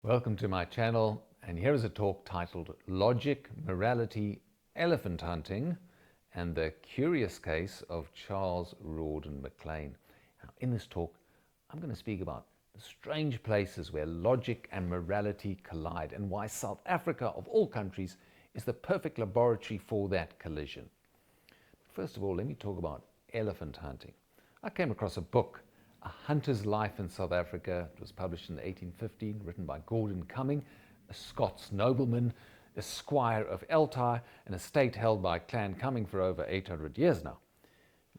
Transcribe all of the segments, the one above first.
Welcome to my channel, and here is a talk titled Logic, Morality, Elephant Hunting and the Curious Case of Charles Rawden Maclean. Now, in this talk, I'm going to speak about the strange places where logic and morality collide and why South Africa, of all countries, is the perfect laboratory for that collision. First of all, let me talk about elephant hunting. I came across a book, A Hunter's Life in South Africa. It was published in 1815, written by Gordon Cumming, a Scots nobleman, a squire of Eltire, an estate held by Clan Cumming for over 800 years now.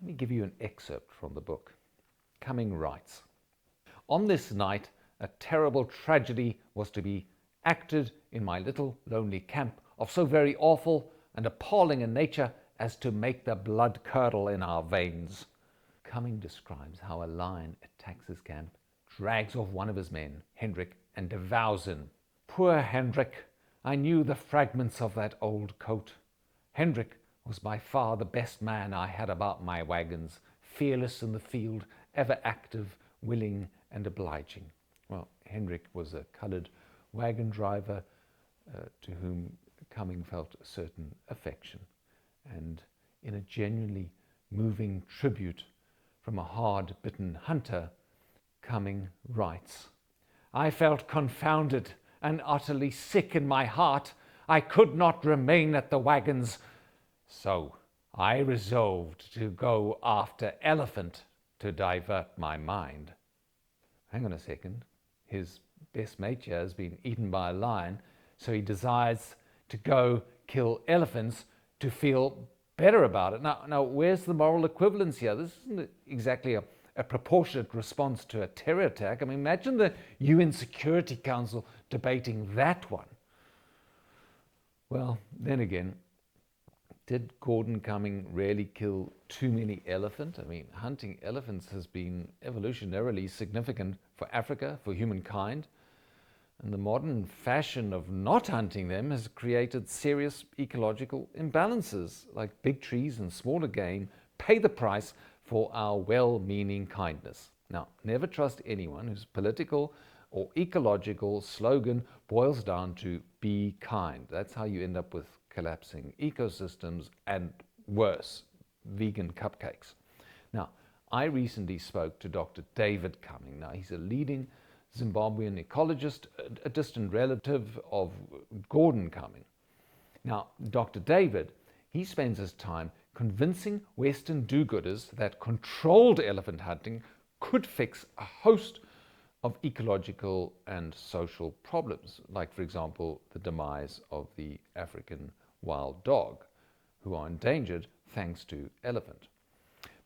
Let me give you an excerpt from the book. Cumming writes, "On this night, a terrible tragedy was to be acted in my little lonely camp, of so very awful and appalling a nature as to make the blood curdle in our veins." Cumming describes how a lion attacks his camp, drags off one of his men, Hendrik, and devours him. "Poor Hendrik! I knew the fragments of that old coat. Hendrik was by far the best man I had about my wagons, fearless in the field, ever active, willing, and obliging." Well, Hendrik was a coloured wagon driver to whom Cumming felt a certain affection. And in a genuinely moving tribute from a hard-bitten hunter, Cumming writes, "I felt confounded and utterly sick in my heart. I could not remain at the wagons, so I resolved to go after elephant to divert my mind." Hang on a second. His best mate here has been eaten by a lion, so he desires to go kill elephants to feel better about it. Now, where's the moral equivalence here? This isn't exactly a proportionate response to a terror attack. I mean, imagine the UN Security Council debating that one. Well, then again, did Gordon Cumming really kill too many elephants? I mean, hunting elephants has been evolutionarily significant for Africa, for humankind. And the modern fashion of not hunting them has created serious ecological imbalances, like big trees and smaller game pay the price for our well-meaning kindness. Now, never trust anyone whose political or ecological slogan boils down to be kind. That's how you end up with collapsing ecosystems and worse, vegan cupcakes. Now, I recently spoke to Dr. David Cumming. Now, he's a leading Zimbabwean ecologist, a distant relative of Gordon Cumming. Now, Dr. David, he spends his time convincing Western do-gooders that controlled elephant hunting could fix a host of ecological and social problems, like, for example, the demise of the African wild dog, who are endangered thanks to elephant.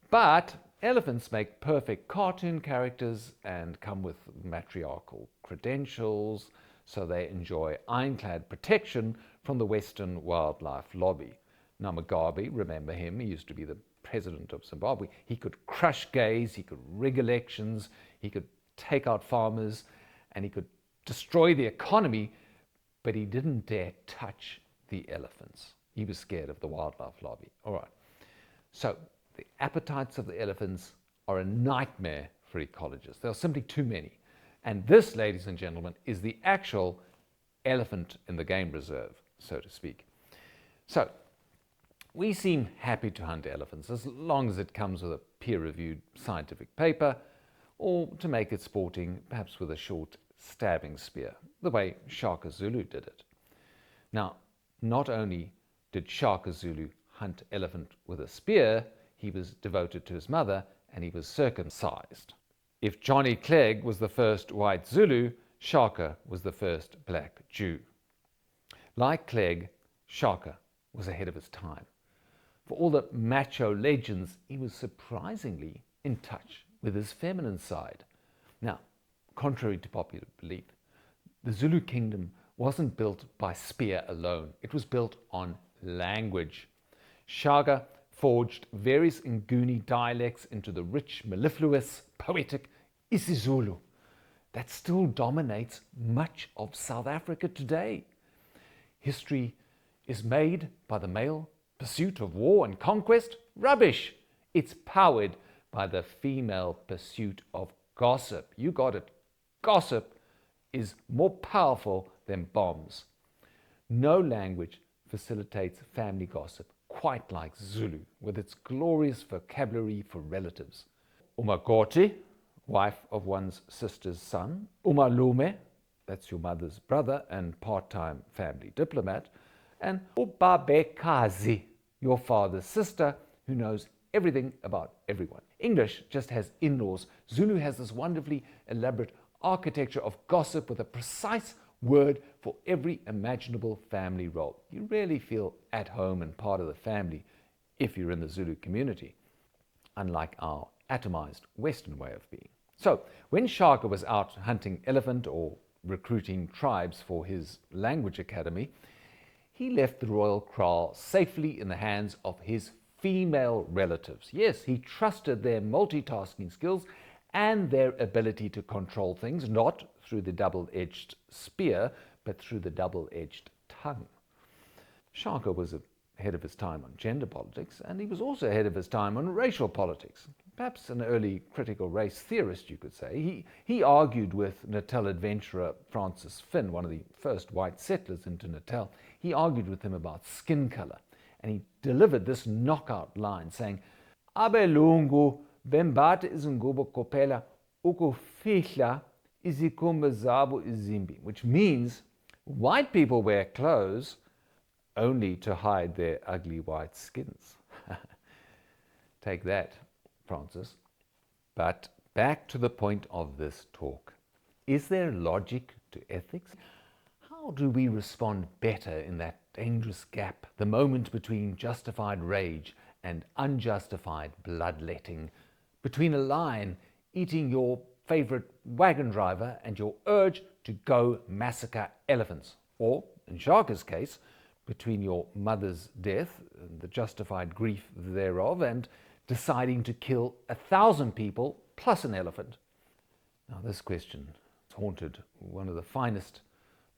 But elephants make perfect cartoon characters and come with matriarchal credentials, so they enjoy ironclad protection from the Western Wildlife Lobby. Now, Mugabe, remember him, he used to be the president of Zimbabwe. He could crush gays, he could rig elections, he could take out farmers, and he could destroy the economy, but he didn't dare touch the elephants. He was scared of the Wildlife Lobby. All right. So the appetites of the elephants are a nightmare for ecologists. There are simply too many. And this, ladies and gentlemen, is the actual elephant in the game reserve, so to speak. So we seem happy to hunt elephants as long as it comes with a peer-reviewed scientific paper, or to make it sporting, perhaps with a short stabbing spear, the way Shaka Zulu did it. Now, not only did Shaka Zulu hunt elephant with a spear, he was devoted to his mother and he was circumcised. If Johnny Clegg was the first white Zulu, Shaka was the first black Jew. Like Clegg, Shaka was ahead of his time. For all the macho legends, he was surprisingly in touch with his feminine side. Now, contrary to popular belief, the Zulu kingdom wasn't built by spear alone. It was built on language. Shaka forged various Nguni dialects into the rich, mellifluous, poetic isiZulu that still dominates much of South Africa today. History is made by the male pursuit of war and conquest? Rubbish! It's powered by the female pursuit of gossip. You got it. Gossip is more powerful than bombs. No language facilitates family gossip quite like Zulu, with its glorious vocabulary for relatives. Umakoti, wife of one's sister's son. Umalume, that's your mother's brother and part-time family diplomat. And ubabekazi, your father's sister, who knows everything about everyone. English just has in-laws. Zulu has this wonderfully elaborate architecture of gossip with a precise word for every imaginable family role. You really feel at home and part of the family if you're in the Zulu community, unlike our atomized Western way of being. So, when Shaka was out hunting elephant or recruiting tribes for his language academy, he left the royal kraal safely in the hands of his female relatives. Yes, he trusted their multitasking skills and their ability to control things, not through the double-edged spear, but through the double-edged tongue. Shaka was ahead of his time on gender politics, and he was also ahead of his time on racial politics. Perhaps an early critical race theorist, you could say. He argued with Natal adventurer Francis Finn, one of the first white settlers into Natal. He argued with him about skin color, and he delivered this knockout line saying, "Abelungu bembate izingubo kopela ukufihla izikhumba zabo izimbi," which means white people wear clothes only to hide their ugly white skins. Take that, Francis. But back to the point of this talk. Is there logic to ethics? How do we respond better in that dangerous gap, the moment between justified rage and unjustified bloodletting, between a lion eating your favorite wagon driver and your urge to go massacre elephants, or, in Shaka's case, between your mother's death, the justified grief thereof, and deciding to kill 1,000 people plus an elephant? Now, this question has haunted one of the finest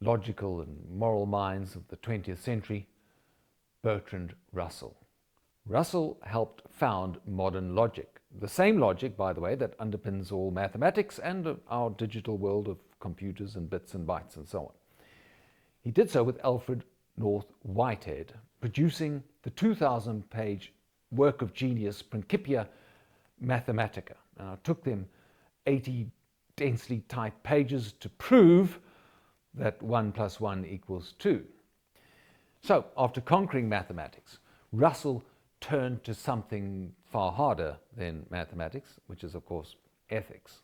logical and moral minds of the 20th century, Bertrand Russell. Russell helped found modern logic, the same logic, by the way, that underpins all mathematics and our digital world of computers and bits and bytes and so on. He did so with Alfred North Whitehead, producing the 2,000-page work of genius Principia Mathematica. Now, it took them 80 densely typed pages to prove that 1 + 1 = 2. So, after conquering mathematics, Russell turned to something far harder than mathematics, which is, of course, ethics.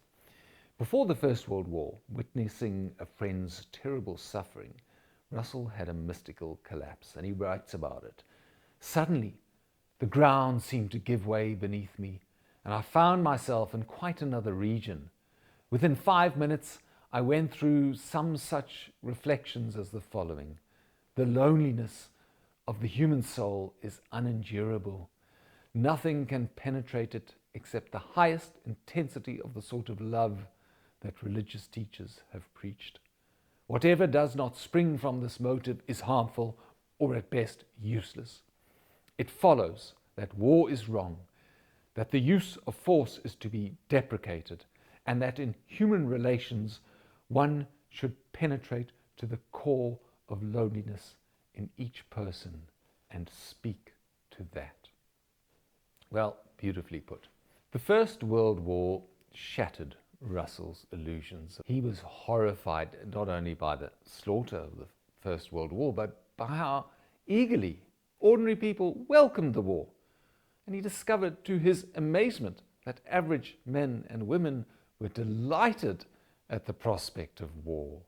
Before the First World War, witnessing a friend's terrible suffering, Russell had a mystical collapse, and he writes about it. "Suddenly, the ground seemed to give way beneath me, and I found myself in quite another region. Within 5 minutes, I went through some such reflections as the following. The loneliness of the human soul is unendurable. Nothing can penetrate it except the highest intensity of the sort of love that religious teachers have preached. Whatever does not spring from this motive is harmful or at best useless. It follows that war is wrong, that the use of force is to be deprecated, and that in human relations one should penetrate to the core of loneliness in each person and speak to that." Well, beautifully put. The First World War shattered Russell's illusions. He was horrified not only by the slaughter of the First World War, but by how eagerly ordinary people welcomed the war. And he discovered to his amazement that average men and women were delighted at the prospect of war.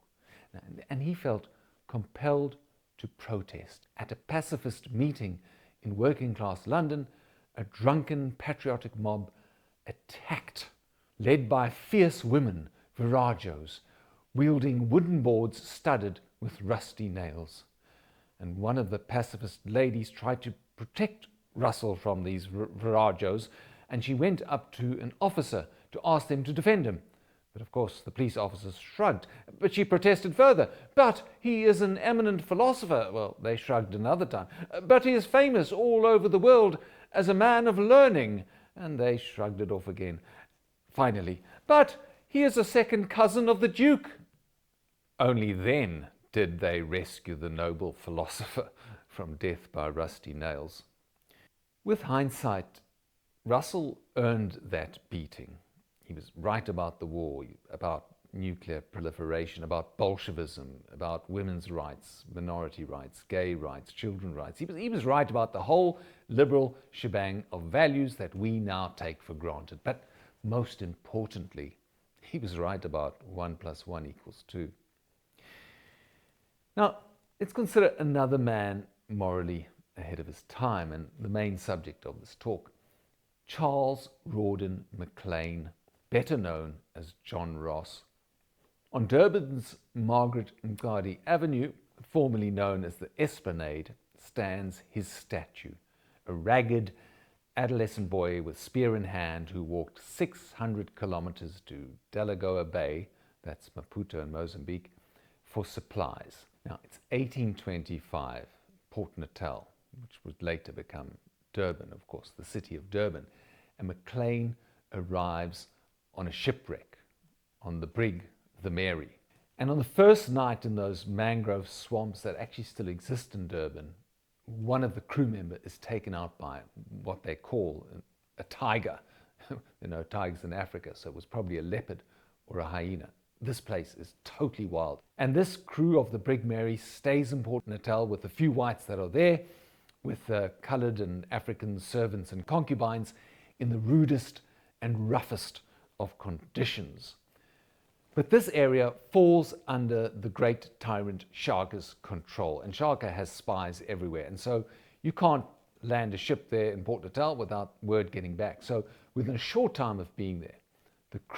And he felt compelled to protest. At a pacifist meeting in working class London, a drunken patriotic mob attacked, led by fierce women, viragos, wielding wooden boards studded with rusty nails. And one of the pacifist ladies tried to protect Russell from these viragos, and she went up to an officer to ask them to defend him. But of course the police officers shrugged. But she protested further. "But he is an eminent philosopher." Well, they shrugged another time. "But he is famous all over the world as a man of learning." And they shrugged it off again. Finally, "But he is a second cousin of the Duke." Only then did they rescue the noble philosopher from death by rusty nails. With hindsight, Russell earned that beating. He was right about the war, about nuclear proliferation, about Bolshevism, about women's rights, minority rights, gay rights, children's rights. He was right about the whole liberal shebang of values that we now take for granted. But most importantly, he was right about 1 + 1 = 2. Now, let's consider another man morally ahead of his time and the main subject of this talk, Charles Rawden Maclean, better known as John Ross. On Durban's Margaret Mcardie Avenue, formerly known as the Esplanade, stands his statue, a ragged adolescent boy with spear in hand who walked 600 kilometers to Delagoa Bay, that's Maputo in Mozambique, for supplies. Now, it's 1825, Port Natal, which would later become Durban, of course, the city of Durban. And Maclean arrives on a shipwreck on the brig, the Mary. And on the first night in those mangrove swamps that actually still exist in Durban, one of the crew members is taken out by what they call a tiger. Tigers in Africa, so it was probably a leopard or a hyena. This place is totally wild. And this crew of the brig Mary stays in Port Natal with the few whites that are there, with coloured and African servants and concubines in the rudest and roughest of conditions. But this area falls under the great tyrant Shaka's control, and Shaka has spies everywhere, and so you can't land a ship there in Port Natal without word getting back. So within a short time of being there,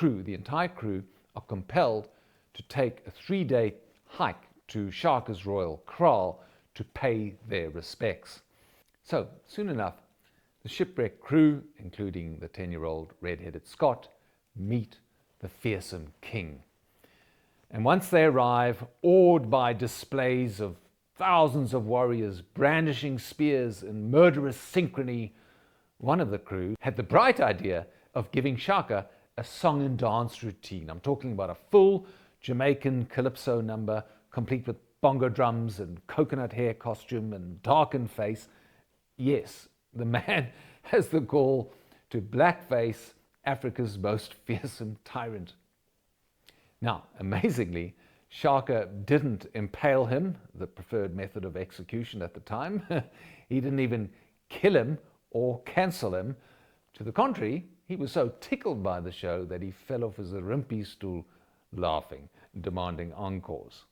the entire crew are compelled to take a 3-day hike to Shaka's royal kraal to pay their respects. So soon enough, the shipwrecked crew, including the 10-year-old red-headed Scot, meet the fearsome king. And once they arrive, awed by displays of thousands of warriors brandishing spears in murderous synchrony, one of the crew had the bright idea of giving Shaka a song and dance routine. I'm talking about a full Jamaican calypso number, complete with bongo drums and coconut hair costume and darkened face. Yes, the man has the gall to blackface Africa's most fearsome tyrant. Now, amazingly, Shaka didn't impale him, the preferred method of execution at the time. He didn't even kill him or cancel him. To the contrary, he was so tickled by the show that he fell off his rimpy stool laughing, demanding encores.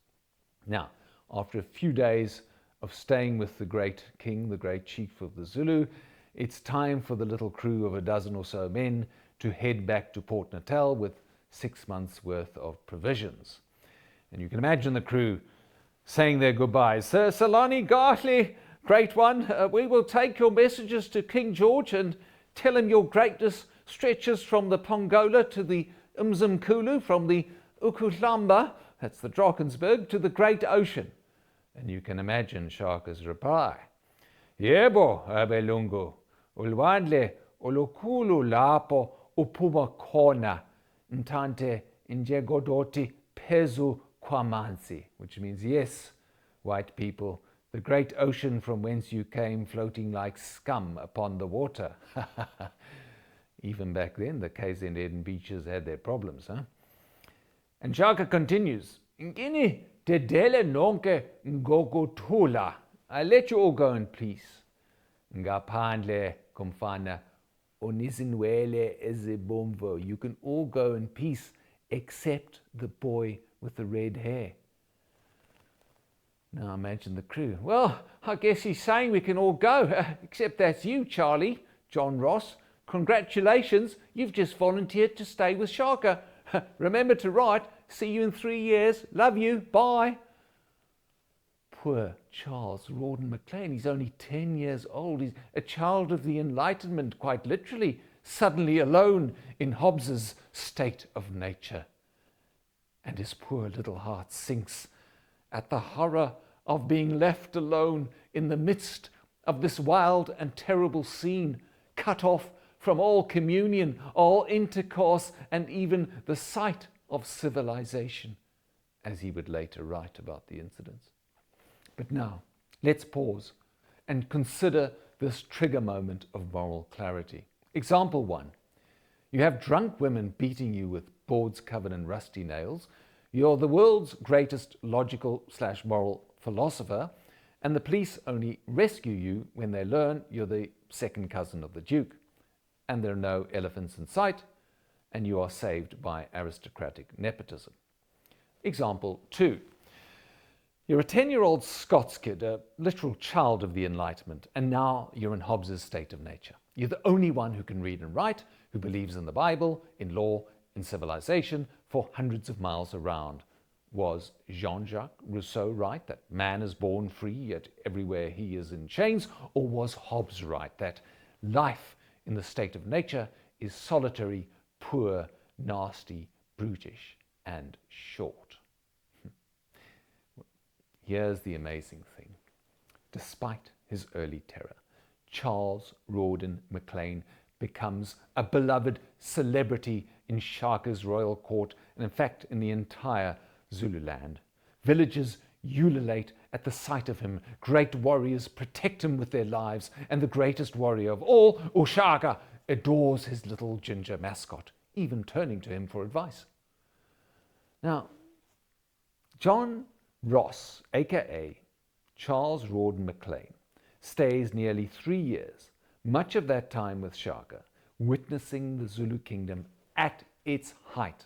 Now, after a few days of staying with the great king, the great chief of the Zulu, it's time for the little crew of a dozen or so men to head back to Port Natal with 6 months' worth of provisions. And you can imagine the crew saying their goodbyes. Sir Salani Gartley, great one, we will take your messages to King George and tell him your greatness stretches from the Pongola to the Umzimkulu, from the Ukuhlamba, that's the Drakensberg, to the Great Ocean. And you can imagine Shaka's reply. Yebo, abelungu, ulwandle ulukhulu lapho uphuma khona ntante njegodoti phezu kwamanzi, which means, yes, white people, the great ocean from whence you came floating like scum upon the water. Even back then, the KZN beaches had their problems, huh? And Shaka continues, Ngini dedele nonke ngokuthula. I let you all go in peace. Ngaphandle komfana onizinwele ezibomvu. You can all go in peace except the boy with the red hair. Now imagine the crew. Well, I guess he's saying we can all go, except that's you, Charlie, John Ross. Congratulations, you've just volunteered to stay with Shaka. Remember to write, see you in 3 years, love you, bye. Poor Charles Rawden Maclean, he's only 10 years old. He's a child of the Enlightenment, quite literally, suddenly alone in Hobbes's state of nature. And his poor little heart sinks at the horror of being left alone in the midst of this wild and terrible scene, cut off from all communion, all intercourse, and even the sight of civilization. as he would later write about the incidents. But now, let's pause and consider this trigger moment of moral clarity. Example 1. You have drunk women beating you with boards covered in rusty nails. You're the world's greatest logical/moral philosopher, and the police only rescue you when they learn you're the second cousin of the Duke, and there are no elephants in sight, and you are saved by aristocratic nepotism. Example 2. You're a 10-year-old Scots kid, a literal child of the Enlightenment, and now you're in Hobbes' state of nature. You're the only one who can read and write, who believes in the Bible, in law, in civilization, for hundreds of miles around. Was Jean-Jacques Rousseau right, that man is born free, yet everywhere he is in chains? Or was Hobbes right, that life in the state of nature is solitary, poor, nasty, brutish, and short? Here's the amazing thing. Despite his early terror, Charles Rawden Maclean becomes a beloved celebrity in Shaka's royal court, and in fact in the entire Zululand. Villagers ululate at the sight of him. Great warriors protect him with their lives, and the greatest warrior of all, Ushaka, adores his little ginger mascot, even turning to him for advice. Now, John Ross, aka Charles Rawden Maclean, stays nearly 3 years, much of that time with Shaka, witnessing the Zulu kingdom at its height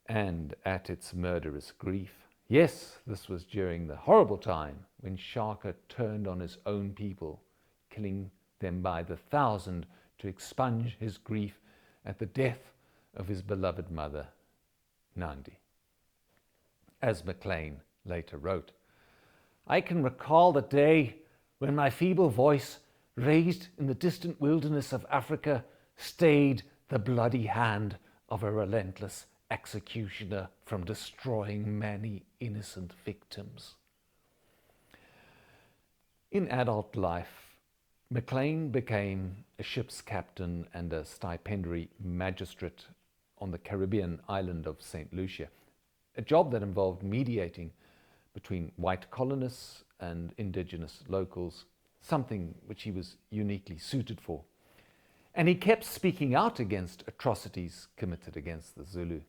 and at its murderous grief. Yes, this was during the horrible time when Shaka turned on his own people, killing them by the thousand to expunge his grief at the death of his beloved mother, Nandi. As Maclean later wrote, I can recall the day when my feeble voice, raised in the distant wilderness of Africa, stayed the bloody hand of a relentless executioner from destroying many innocent victims. In adult life, Maclean became a ship's captain and a stipendiary magistrate on the Caribbean island of St. Lucia, a job that involved mediating between white colonists and indigenous locals, something which he was uniquely suited for. And he kept speaking out against atrocities committed against the Zulu.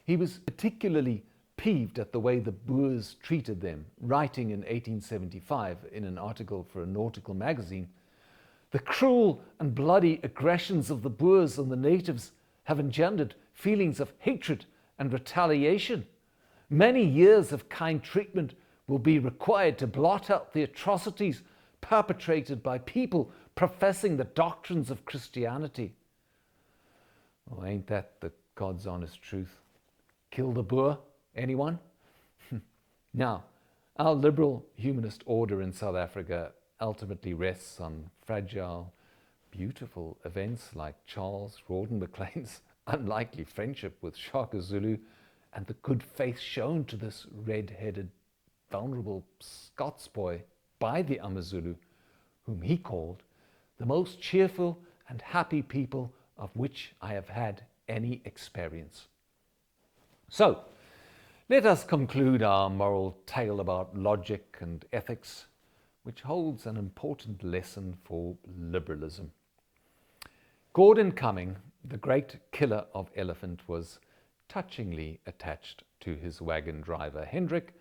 He was particularly peeved at the way the Boers treated them, writing in 1875 in an article for a nautical magazine, "The cruel and bloody aggressions of the Boers on the natives have engendered feelings of hatred and retaliation. Many years of kind treatment will be required to blot out the atrocities perpetrated by people professing the doctrines of Christianity." Well, ain't that the God's honest truth? Kill the Boer? Anyone? Now, our liberal humanist order in South Africa ultimately rests on fragile, beautiful events like Charles Rawden Maclean's unlikely friendship with Shaka Zulu and the good faith shown to this red-headed, vulnerable Scots boy by the Amazulu, whom he called the most cheerful and happy people of which I have had any experience. So, let us conclude our moral tale about logic and ethics, which holds an important lesson for liberalism. Gordon Cumming, the great killer of elephant, was touchingly attached to his wagon driver Hendrik,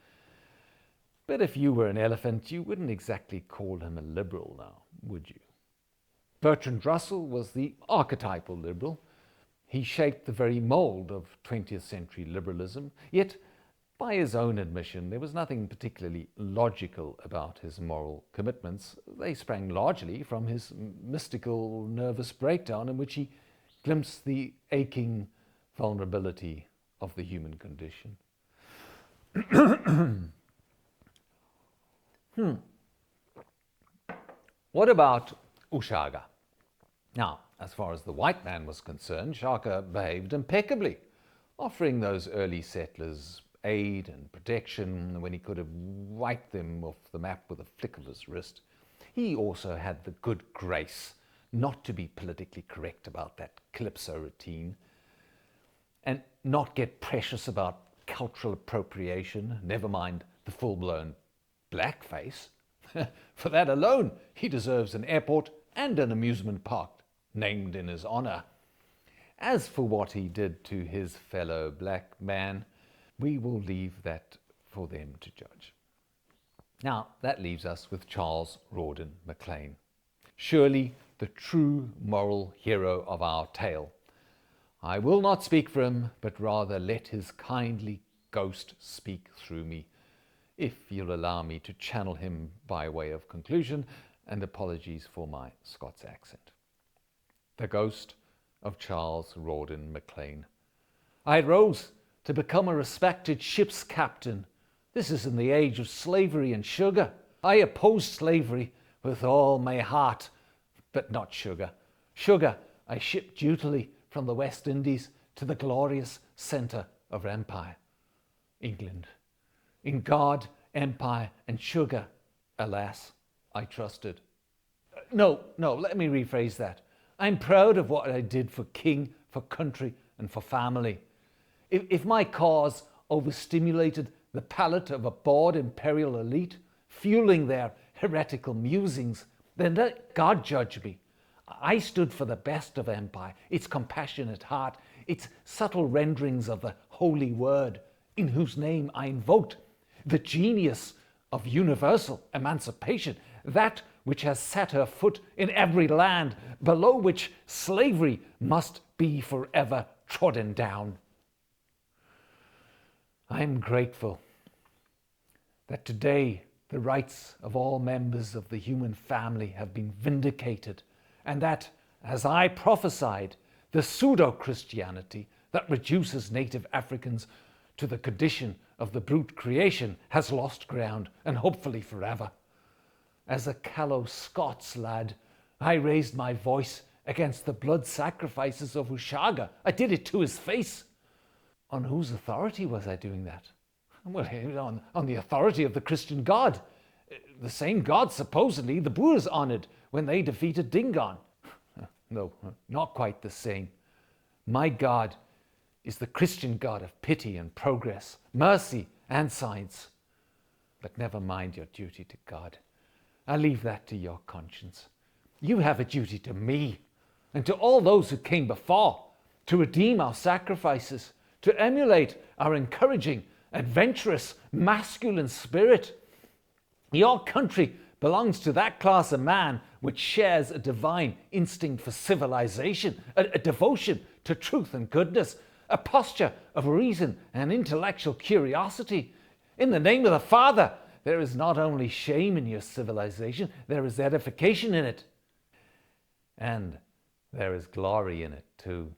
but if you were an elephant, you wouldn't exactly call him a liberal now, would you? Bertrand Russell was the archetypal liberal. He shaped the very mould of 20th century liberalism, yet by his own admission, there was nothing particularly logical about his moral commitments. They sprang largely from his mystical nervous breakdown in which he glimpsed the aching vulnerability of the human condition. What about Ushaka? Now, as far as the white man was concerned, Shaka behaved impeccably, offering those early settlers aid and protection when he could have wiped them off the map with a flick of his wrist. He also had the good grace not to be politically correct about that calypso routine and not get precious about cultural appropriation, never mind the full-blown blackface. For that alone, he deserves an airport and an amusement park named in his honour. As for what he did to his fellow black man, we will leave that for them to judge. Now, that leaves us with Charles Rawden Maclean, surely the true moral hero of our tale. I will not speak for him, but rather let his kindly ghost speak through me, if you'll allow me to channel him by way of conclusion, and apologies for my Scots accent. The ghost of Charles Rawden Maclean. I rose to become a respected ship's captain. This is in the age of slavery and sugar. I opposed slavery with all my heart, but not sugar. Sugar I shipped dutifully from the West Indies to the glorious centre of empire, England. In God, empire and sugar, alas, I trusted. No, let me rephrase that. I'm proud of what I did for king, for country and for family. If my cause overstimulated the palate of a bored imperial elite, fueling their heretical musings, then let God judge me. I stood for the best of empire, its compassionate heart, its subtle renderings of the holy word, in whose name I invoked the genius of universal emancipation, that which has set her foot in every land, below which slavery must be forever trodden down. I am grateful that today the rights of all members of the human family have been vindicated, and that, as I prophesied, the pseudo-Christianity that reduces native Africans to the condition of the brute creation has lost ground, and hopefully forever. As a callow Scots lad, I raised my voice against the blood sacrifices of Ushaga. I did it to his face. On whose authority was I doing that? Well, on the authority of the Christian God. The same God, supposedly, the Boers honoured when they defeated Dingaan. No, not quite the same. My God is the Christian God of pity and progress, mercy and science. But never mind your duty to God. I leave that to your conscience. You have a duty to me and to all those who came before, to redeem our sacrifices, to emulate our encouraging, adventurous, masculine spirit. Your country belongs to that class of man which shares a divine instinct for civilization, a devotion to truth and goodness, a posture of reason and intellectual curiosity. In the name of the Father, there is not only shame in your civilization, there is edification in it. And there is glory in it too.